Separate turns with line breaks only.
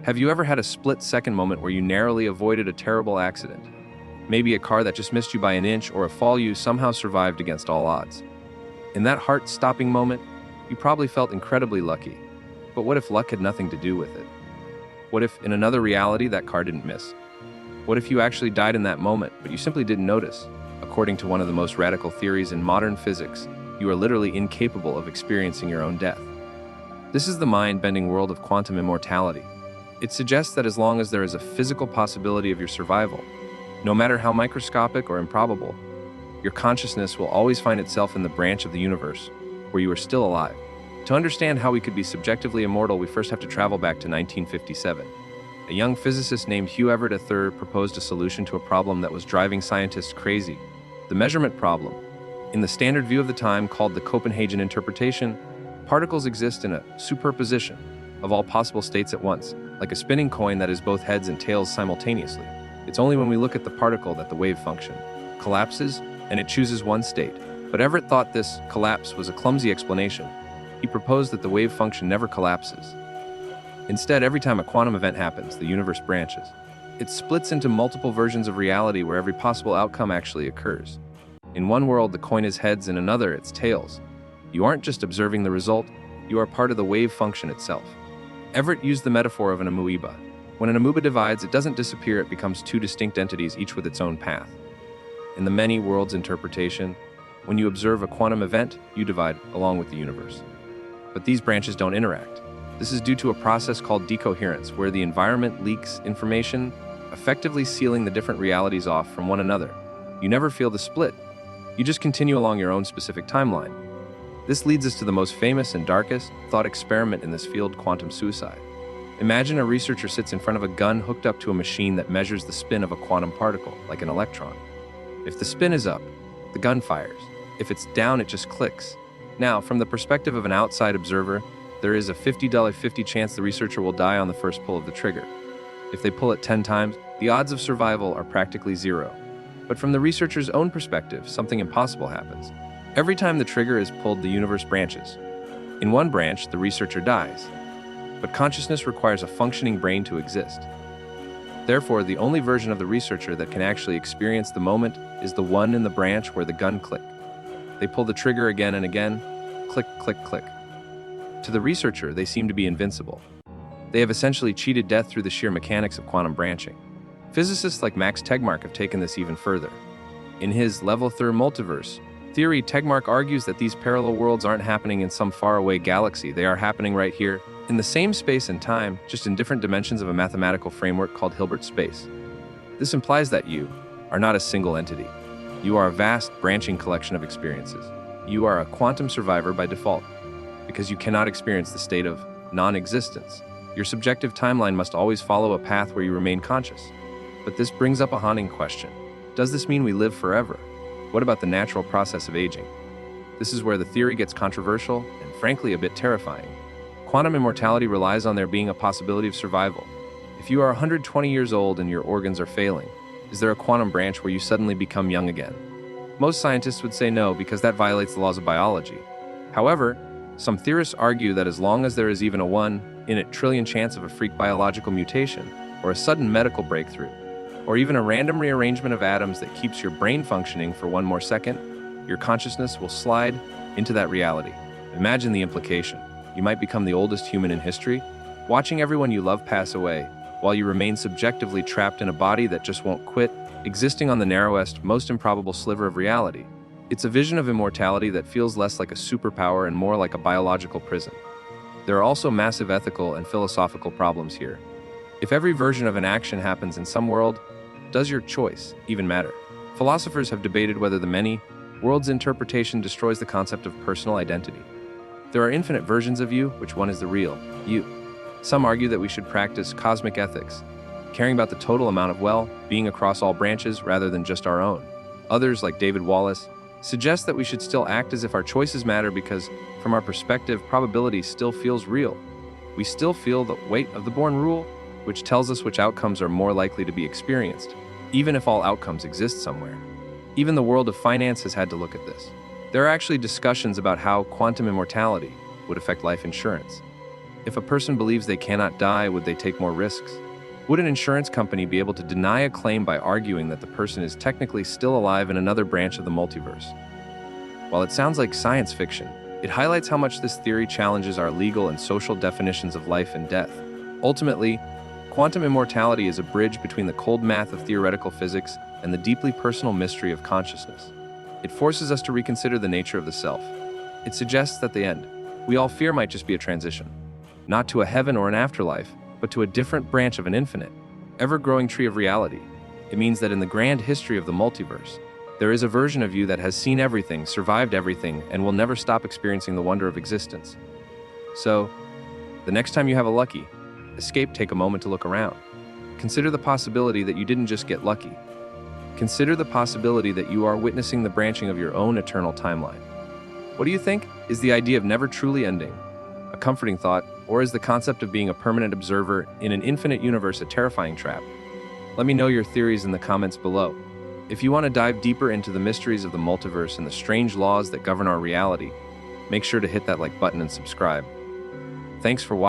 Have you ever had a split-second moment where you narrowly avoided a terrible accident? Maybe a car that just missed you by an inch, or a fall you somehow survived against all odds. In that heart-stopping moment, you probably felt incredibly lucky. But what if luck had nothing to do with it? What if, in another reality, that car didn't miss? What if you actually died in that moment, but you simply didn't notice? According to one of the most radical theories in modern physics, you are literally incapable of experiencing your own death. This is the mind-bending world of quantum immortality. It suggests that as long as there is a physical possibility of your survival, no matter how microscopic or improbable, your consciousness will always find itself in the branch of the universe where you are still alive. To understand how we could be subjectively immortal, we first have to travel back to 1957. A young physicist named Hilbert III proposed a solution to a problem that was driving scientists crazy: the measurement problem. In the standard view of the time, called the Copenhagen interpretation, particles exist in a superposition of all possible states at once, like a spinning coin that is both heads and tails simultaneously. It's only when we look at the particle that the wave function collapses and it chooses one state. But Everett thought this collapse was a clumsy explanation. He proposed that the wave function never collapses. Instead, every time a quantum event happens, the universe branches. It splits into multiple versions of reality where every possible outcome actually occurs. In one world, the coin is heads, in another, it's tails. You aren't just observing the result, you are part of the wave function itself. Everett used the metaphor of an amoeba. When an amoeba divides, it doesn't disappear, it becomes two distinct entities, each with its own path. In the many worlds interpretation, when you observe a quantum event, you divide along with the universe. But these branches don't interact. This is due to a process called decoherence, where the environment leaks information, effectively sealing the different realities off from one another. You never feel the split. You just continue along your own specific timeline. This leads us to the most famous and darkest thought experiment in this field: quantum suicide. Imagine a researcher sits in front of a gun hooked up to a machine that measures the spin of a quantum particle, like an electron. If the spin is up, the gun fires. If it's down, it just clicks. Now, from the perspective of an outside observer, there is a $50/50 chance the researcher will die on the first pull of the trigger. If they pull it 10 times, the odds of survival are practically zero. But from the researcher's own perspective, something impossible happens. Every time the trigger is pulled, the universe branches. In one branch, the researcher dies. But consciousness requires a functioning brain to exist. Therefore, the only version of the researcher that can actually experience the moment is the one in the branch where the gun clicked. They pull the trigger again and again, click, click, click. To the researcher, they seem to be invincible. They have essentially cheated death through the sheer mechanics of quantum branching. Physicists like Max Tegmark have taken this even further. In his level 3 multiverse theory, Tegmark argues that these parallel worlds aren't happening in some faraway galaxy. They are happening right here, in the same space and time, just in different dimensions of a mathematical framework called Hilbert space. This implies that you are not a single entity. You are a vast, branching collection of experiences. You are a quantum survivor by default, because you cannot experience the state of non-existence. Your subjective timeline must always follow a path where you remain conscious. But this brings up a haunting question. Does this mean we live forever? What about the natural process of aging? This is where the theory gets controversial and, frankly, a bit terrifying. Quantum immortality relies on there being a possibility of survival. If you are 120 years old and your organs are failing, is there a quantum branch where you suddenly become young again? Most scientists would say no, because that violates the laws of biology. However, some theorists argue that as long as there is even a 1 in a trillion chance of a freak biological mutation, or a sudden medical breakthrough, or even a random rearrangement of atoms that keeps your brain functioning for 1 more second, your consciousness will slide into that reality. Imagine the implication. You might become the oldest human in history, watching everyone you love pass away, while you remain subjectively trapped in a body that just won't quit, existing on the narrowest, most improbable sliver of reality. It's a vision of immortality that feels less like a superpower and more like a biological prison. There are also massive ethical and philosophical problems here. If every version of an action happens in some world, does your choice even matter? Philosophers have debated whether the many worlds interpretation destroys the concept of personal identity. There are infinite versions of you. Which one is the real you? Some argue that we should practice cosmic ethics, caring about the total amount of well-being across all branches rather than just our own. Others, like David Wallace, suggest that we should still act as if our choices matter because, from our perspective, probability still feels real. We still feel the weight of the born rule, which tells us which outcomes are more likely to be experienced, even if all outcomes exist somewhere. Even the world of finance has had to look at this. There are actually discussions about how quantum immortality would affect life insurance. If a person believes they cannot die, would they take more risks? Would an insurance company be able to deny a claim by arguing that the person is technically still alive in another branch of the multiverse? While it sounds like science fiction, it highlights how much this theory challenges our legal and social definitions of life and death. Ultimately, quantum immortality is a bridge between the cold math of theoretical physics and the deeply personal mystery of consciousness. It forces us to reconsider the nature of the self. It suggests that the end we all fear might just be a transition, not to a heaven or an afterlife, but to a different branch of an infinite, ever-growing tree of reality. It means that in the grand history of the multiverse, there is a version of you that has seen everything, survived everything, and will never stop experiencing the wonder of existence. So, the next time you have a lucky escape, take a moment to look around. Consider the possibility that you didn't just get lucky. Consider the possibility that you are witnessing the branching of your own eternal timeline. What do you think? Is the idea of never truly ending a comforting thought, or is the concept of being a permanent observer in an infinite universe a terrifying trap? Let me know your theories in the comments below. If you want to dive deeper into the mysteries of the multiverse and the strange laws that govern our reality, make sure to hit that like button and subscribe. Thanks for watching.